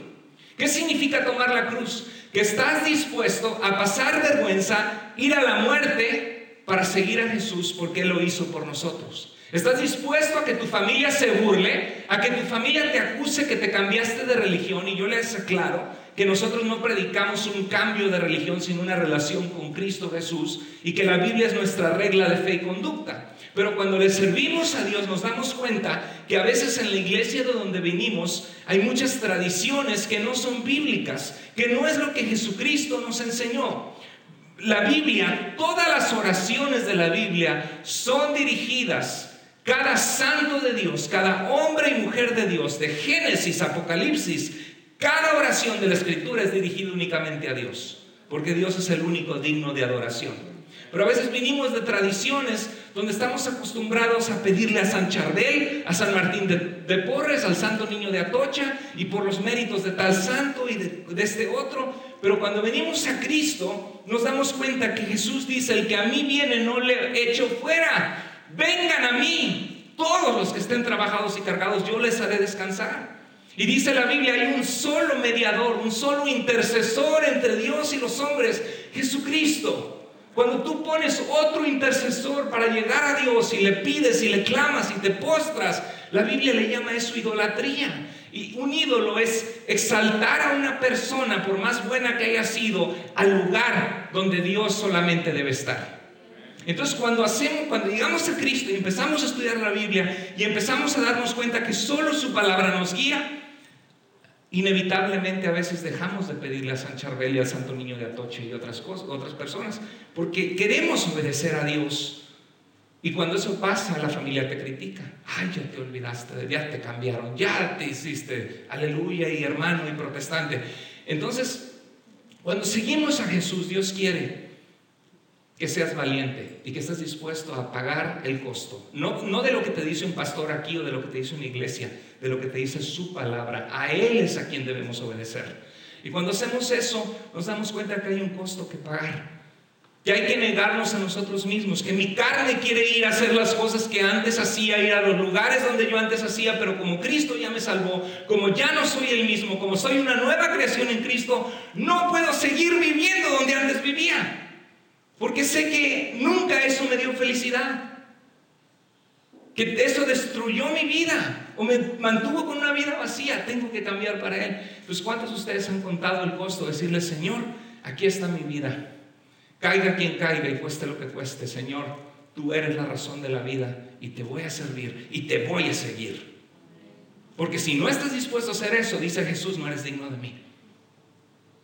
¿Qué significa tomar la cruz? Que estás dispuesto a pasar vergüenza, ir a la muerte para seguir a Jesús porque Él lo hizo por nosotros. Estás dispuesto a que tu familia se burle, a que tu familia te acuse que te cambiaste de religión. Y yo les aclaro que nosotros no predicamos un cambio de religión, sino una relación con Cristo Jesús, y que la Biblia es nuestra regla de fe y conducta. Pero cuando le servimos a Dios nos damos cuenta que a veces en la iglesia de donde venimos hay muchas tradiciones que no son bíblicas, que no es lo que Jesucristo nos enseñó. La Biblia, todas las oraciones de la Biblia son dirigidas, cada santo de Dios, cada hombre y mujer de Dios, de Génesis a Apocalipsis, cada oración de la Escritura es dirigida únicamente a Dios, porque Dios es el único digno de adoración. Pero a veces vinimos de tradiciones donde estamos acostumbrados a pedirle a San Charbel, a San Martín de Porres, al Santo Niño de Atocha, y por los méritos de tal santo y de este otro. Pero cuando venimos a Cristo nos damos cuenta que Jesús dice: el que a mí viene no le echo fuera. Vengan a mí todos los que estén trabajados y cargados, yo les haré descansar. Y dice la Biblia: hay un solo mediador, un solo intercesor entre Dios y los hombres, Jesucristo. Cuando tú pones otro intercesor para llegar a Dios y le pides y le clamas y te postras, la Biblia le llama eso idolatría. Y un ídolo es exaltar a una persona, por más buena que haya sido, al lugar donde Dios solamente debe estar. Entonces cuando llegamos a Cristo y empezamos a estudiar la Biblia y empezamos a darnos cuenta que solo su palabra nos guía, inevitablemente a veces dejamos de pedirle a San Charbel y al Santo Niño de Atocha y otras personas, porque queremos obedecer a Dios. Y cuando eso pasa, la familia te critica. Ay, ya te olvidaste, ya te cambiaron, ya te hiciste aleluya y hermano y protestante. Entonces, cuando seguimos a Jesús, Dios quiere que seas valiente y que estés dispuesto a pagar el costo. No de lo que te dice un pastor aquí o de lo que te dice una iglesia, de lo que te dice su palabra. A Él es a quien debemos obedecer. Y cuando hacemos eso, nos damos cuenta que hay un costo que pagar. Que hay que negarnos a nosotros mismos, que mi carne quiere ir a hacer las cosas que antes hacía, ir a los lugares donde yo antes hacía, pero como Cristo ya me salvó, como ya no soy el mismo, como soy una nueva creación en Cristo, no puedo seguir viviendo donde antes vivía. Porque sé que nunca eso me dio felicidad, que eso destruyó mi vida o me mantuvo con una vida vacía. Tengo que cambiar para Él. Pues ¿cuántos de ustedes han contado el costo de decirle: Señor, aquí está mi vida, caiga quien caiga y cueste lo que cueste, Señor, tú eres la razón de la vida y te voy a servir y te voy a seguir? Porque si no estás dispuesto a hacer eso, dice Jesús, no eres digno de mí.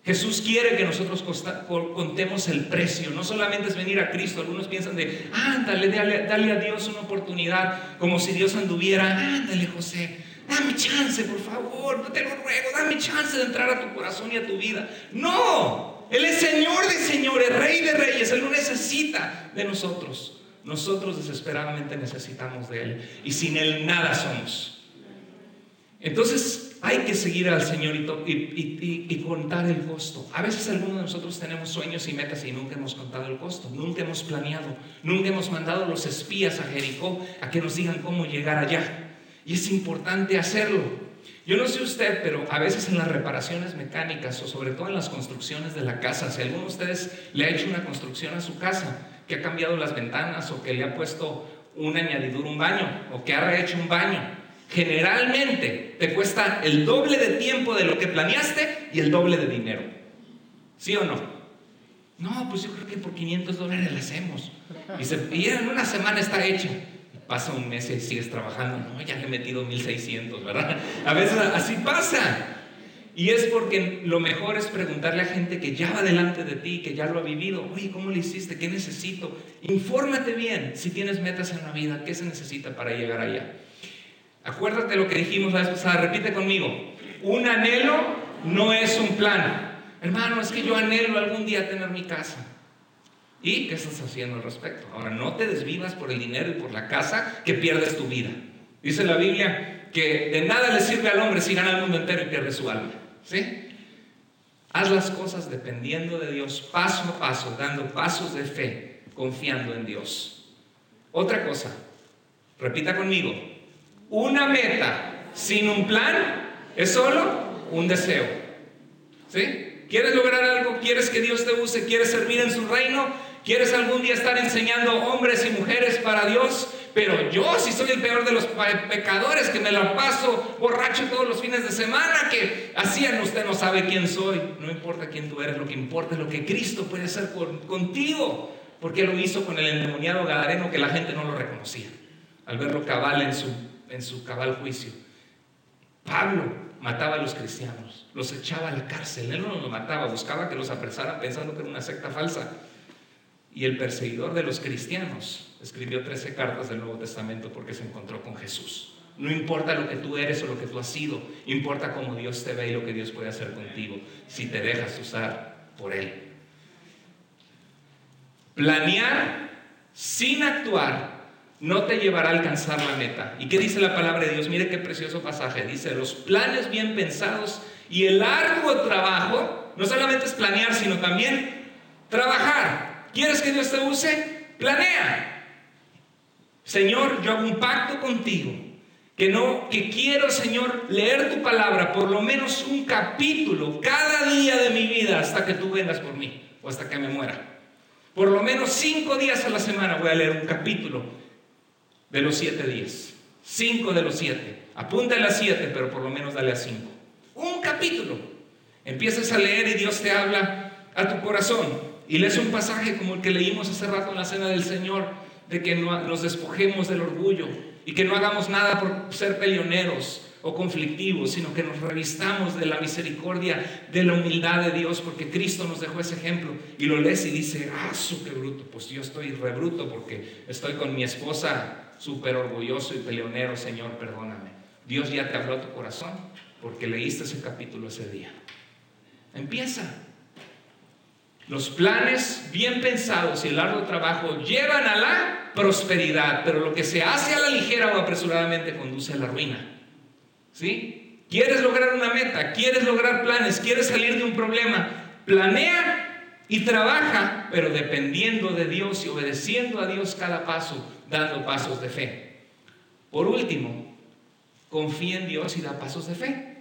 Jesús quiere que nosotros contemos el precio. No solamente es venir a Cristo. Algunos piensan de: ándale, dale a Dios una oportunidad, como si Dios anduviera. Ándale, José, dame chance, por favor, no te lo ruego, dame chance de entrar a tu corazón y a tu vida. No, Él es Señor de señores, Rey de reyes. Él no necesita de nosotros. Nosotros desesperadamente necesitamos de Él, y sin Él nada somos. Entonces hay que seguir al Señor y contar el costo. A veces algunos de nosotros tenemos sueños y metas y nunca hemos contado el costo, nunca hemos planeado, nunca hemos mandado a los espías a Jericó a que nos digan cómo llegar allá. Y es importante hacerlo. Yo no sé usted, pero a veces en las reparaciones mecánicas o sobre todo en las construcciones de la casa, si alguno de ustedes le ha hecho una construcción a su casa, que ha cambiado las ventanas o que le ha puesto una añadidura, un baño, o que ha rehecho un baño, generalmente te cuesta el doble de tiempo de lo que planeaste y el doble de dinero. ¿Sí o no? No, pues yo creo que por $500 le hacemos. Y en una semana está hecha. Pasa un mes y sigues trabajando. No, ya le he metido 1,600, ¿verdad? A veces así pasa. Y es porque lo mejor es preguntarle a gente que ya va delante de ti, que ya lo ha vivido. Oye, ¿cómo le hiciste? ¿Qué necesito? Infórmate bien si tienes metas en la vida. ¿Qué se necesita para llegar allá? Acuérdate lo que dijimos la vez pasada, repite conmigo: un anhelo no es un plan. Hermano, es que yo anhelo algún día tener mi casa. ¿Y qué estás haciendo al respecto? Ahora, no te desvivas por el dinero y por la casa, que pierdes tu vida. Dice la Biblia que de nada le sirve al hombre si gana el mundo entero y pierde su alma. ¿Sí? Haz las cosas dependiendo de Dios, paso a paso, dando pasos de fe, confiando en Dios. Otra cosa, repita conmigo, una meta sin un plan es solo un deseo. ¿Sí? ¿Quieres lograr algo? ¿Quieres que Dios te use? ¿Quieres servir en su reino? ¿Quieres algún día estar enseñando hombres y mujeres para Dios? Pero yo, si soy el peor de los pecadores, que me la paso borracho todos los fines de semana, que hacían, usted no sabe quién soy. No importa quién tú eres, lo que importa es lo que Cristo puede hacer contigo. Porque lo hizo con el endemoniado gadareno, que la gente no lo reconocía al verlo cabal en su cabal juicio. Pablo mataba a los cristianos, los echaba a la cárcel. Él no los mataba, buscaba que los apresaran pensando que era una secta falsa. Y el perseguidor de los cristianos escribió 13 cartas del Nuevo Testamento porque se encontró con Jesús. No importa lo que tú eres o lo que tú has sido, importa cómo Dios te ve y lo que Dios puede hacer contigo si te dejas usar por Él. Planear sin actuar no te llevará a alcanzar la meta. ¿Y qué dice la palabra de Dios? Mire qué precioso pasaje. Dice, los planes bien pensados y el arduo trabajo, no solamente es planear, sino también trabajar. ¿Quieres que Dios te use? Planea. Señor, yo hago un pacto contigo, que quiero, Señor, leer tu palabra por lo menos un capítulo cada día de mi vida hasta que tú vengas por mí o hasta que me muera. Por lo menos 5 días a la semana voy a leer un capítulo de los 7 días. 5 de los 7. Apúntale a 7, pero por lo menos dale a 5. Un capítulo. Empiezas a leer y Dios te habla a tu corazón. Y lees un pasaje como el que leímos hace rato en la Cena del Señor, de que nos despojemos del orgullo y que no hagamos nada por ser peleoneros o conflictivos, sino que nos revistamos de la misericordia, de la humildad de Dios, porque Cristo nos dejó ese ejemplo. Y lo lees y dice, qué bruto, pues yo estoy re bruto porque estoy con mi esposa súper orgulloso y peleonero. Señor, perdóname. Dios ya te habló a tu corazón porque leíste ese capítulo ese día. Empieza. Los planes bien pensados y el arduo trabajo llevan a la prosperidad, pero lo que se hace a la ligera o apresuradamente conduce a la ruina. ¿Sí? ¿Quieres lograr una meta? ¿Quieres lograr planes? ¿Quieres salir de un problema? Planea y trabaja, pero dependiendo de Dios y obedeciendo a Dios cada paso, dando pasos de fe. Por último, confía en Dios y da pasos de fe.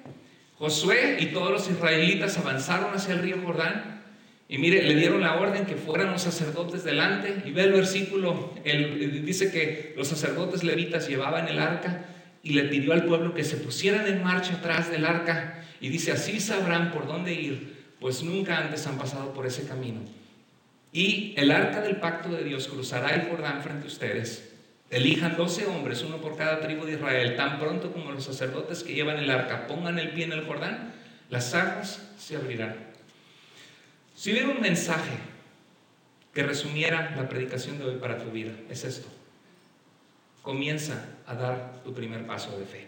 Josué y todos los israelitas avanzaron hacia el río Jordán. Y mire, le dieron la orden que fueran los sacerdotes delante. Y ve el versículo, dice que los sacerdotes levitas llevaban el arca y le pidió al pueblo que se pusieran en marcha atrás del arca. Y dice, así sabrán por dónde ir, pues nunca antes han pasado por ese camino. Y el arca del pacto de Dios cruzará el Jordán frente a ustedes. Elijan 12 hombres, uno por cada tribu de Israel. Tan pronto como los sacerdotes que llevan el arca pongan el pie en el Jordán, las aguas se abrirán. Si hubiera un mensaje que resumiera la predicación de hoy para tu vida, es esto. Comienza a dar tu primer paso de fe.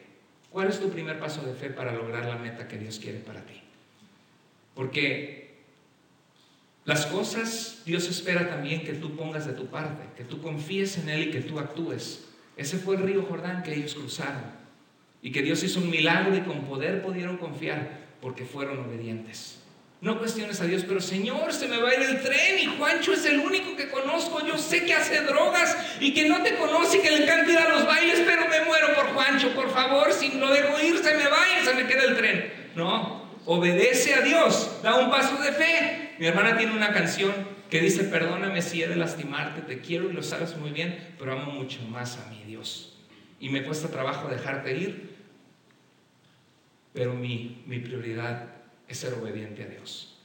¿Cuál es tu primer paso de fe para lograr la meta que Dios quiere para ti? Porque las cosas Dios espera también que tú pongas de tu parte, que tú confíes en Él y que tú actúes. Ese fue el río Jordán que ellos cruzaron y que Dios hizo un milagro y con poder pudieron confiar porque fueron obedientes. No cuestiones a Dios, pero Señor, se me va a ir el tren y Juancho es el único que conozco. Yo sé que hace drogas y que no te conoce y que le encanta ir a los bailes, pero me muero por Juancho. Por favor, si lo dejo ir, se me va y se me queda el tren. No, obedece a Dios, da un paso de fe. Mi hermana tiene una canción que dice, perdóname si he de lastimarte, te quiero y lo sabes muy bien, pero amo mucho más a mi Dios. Y me cuesta trabajo dejarte ir, pero mi prioridad es ser obediente a Dios.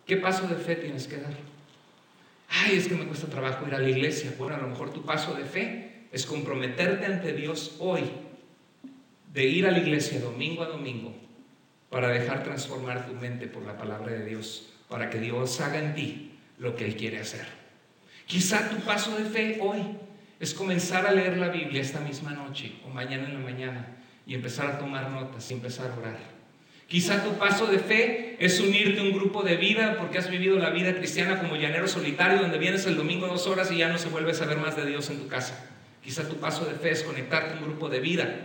¿Qué paso de fe tienes que dar? Es que me cuesta trabajo ir a la iglesia. Bueno, a lo mejor tu paso de fe es comprometerte ante Dios hoy de ir a la iglesia domingo a domingo para dejar transformar tu mente por la palabra de Dios, para que Dios haga en ti lo que Él quiere hacer. Quizá tu paso de fe hoy es comenzar a leer la Biblia esta misma noche o mañana en la mañana y empezar a tomar notas y empezar a orar. Quizá tu paso de fe es unirte a un grupo de vida porque has vivido la vida cristiana como llanero solitario, donde vienes el domingo 2 horas y ya no se vuelve a saber más de Dios en tu casa. Quizá tu paso de fe es conectarte a un grupo de vida.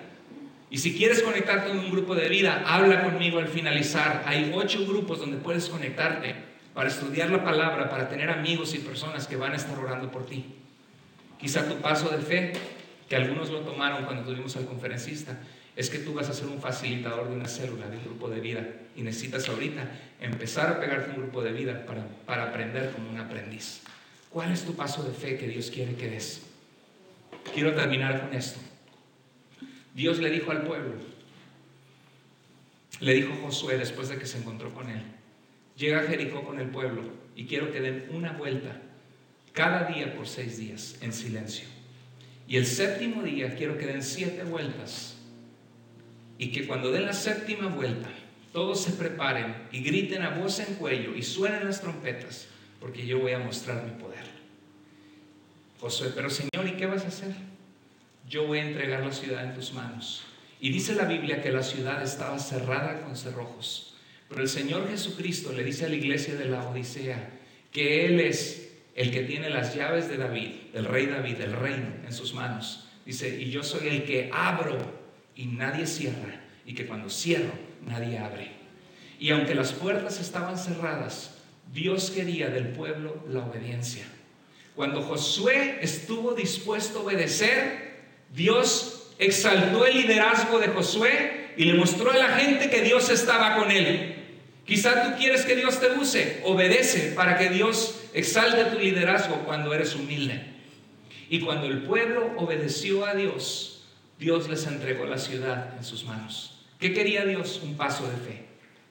Y si quieres conectarte a un grupo de vida, habla conmigo al finalizar. Hay 8 grupos donde puedes conectarte. para estudiar la palabra, para tener amigos y personas que van a estar orando por ti. Quizá tu paso de fe, que algunos lo tomaron cuando tuvimos al conferencista, es que tú vas a ser un facilitador de una célula, de un grupo de vida, y necesitas ahorita empezar a pegarte un grupo de vida para aprender como un aprendiz. ¿Cuál es tu paso de fe que Dios quiere que des? Quiero terminar con esto. Dios le dijo al pueblo, le dijo a Josué después de que se encontró con él: llega a Jericó con el pueblo y quiero que den una vuelta cada día por 6 días en silencio. Y el séptimo día quiero que den 7 vueltas. Y que cuando den la séptima vuelta, todos se preparen y griten a voz en cuello y suenen las trompetas, porque yo voy a mostrar mi poder. Josué: pero Señor, ¿y qué vas a hacer? Yo voy a entregar la ciudad en tus manos. Y dice la Biblia que la ciudad estaba cerrada con cerrojos. Pero el Señor Jesucristo le dice a la iglesia de la Odisea que Él es el que tiene las llaves de David, del rey David, el reino en sus manos. Dice: y yo soy el que abro y nadie cierra, y que cuando cierro nadie abre. Y aunque las puertas estaban cerradas, Dios quería del pueblo la obediencia. Cuando Josué estuvo dispuesto a obedecer, Dios exaltó el liderazgo de Josué y le mostró a la gente que Dios estaba con él. Quizá tú quieres que Dios te use. Obedece para que Dios exalte tu liderazgo cuando eres humilde. Y cuando el pueblo obedeció a Dios, Dios les entregó la ciudad en sus manos. ¿Qué quería Dios? Un paso de fe.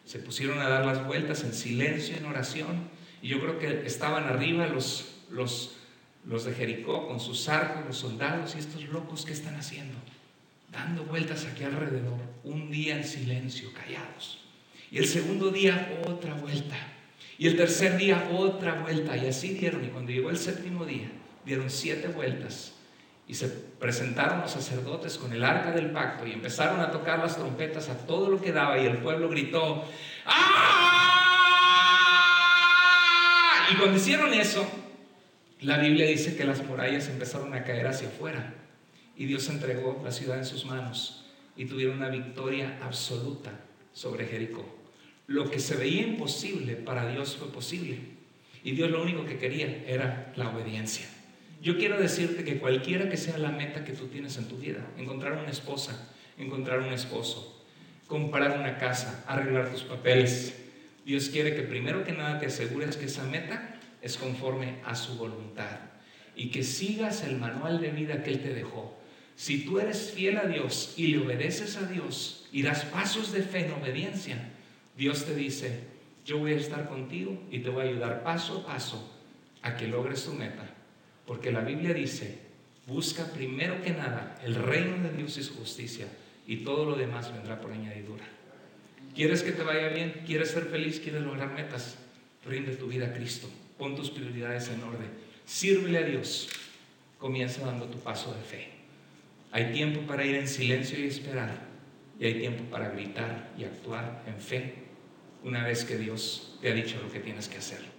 Se pusieron a dar las vueltas en silencio, en oración. Y yo creo que estaban arriba los de Jericó con sus arcos, los soldados, y estos locos, ¿qué están haciendo? Dando vueltas aquí alrededor. Un día en silencio, callados. Y el segundo día otra vuelta. Y el tercer día otra vuelta. Y así dieron. Y cuando llegó el séptimo día, dieron 7 vueltas. Y se presentaron los sacerdotes con el arca del pacto y empezaron a tocar las trompetas a todo lo que daba. Y el pueblo gritó: ¡ah! Y cuando hicieron eso, la Biblia dice que las murallas empezaron a caer hacia afuera. Y Dios entregó la ciudad en sus manos. Y tuvieron una victoria absoluta sobre Jericó. Lo que se veía imposible para Dios fue posible. Y Dios lo único que quería era la obediencia. Yo quiero decirte que cualquiera que sea la meta que tú tienes en tu vida, encontrar una esposa, encontrar un esposo, comprar una casa, arreglar tus papeles, Dios quiere que primero que nada te asegures que esa meta es conforme a su voluntad y que sigas el manual de vida que Él te dejó. Si tú eres fiel a Dios y le obedeces a Dios y das pasos de fe en obediencia, Dios te dice: yo voy a estar contigo y te voy a ayudar paso a paso a que logres tu meta. Porque la Biblia dice: busca primero que nada el reino de Dios y su justicia, y todo lo demás vendrá por añadidura. ¿Quieres que te vaya bien? ¿Quieres ser feliz? ¿Quieres lograr metas? Rinde tu vida a Cristo. Pon tus prioridades en orden. Sírvele a Dios. Comienza dando tu paso de fe. Hay tiempo para ir en silencio y esperar. Y hay tiempo para gritar y actuar en fe una vez que Dios te ha dicho lo que tienes que hacer.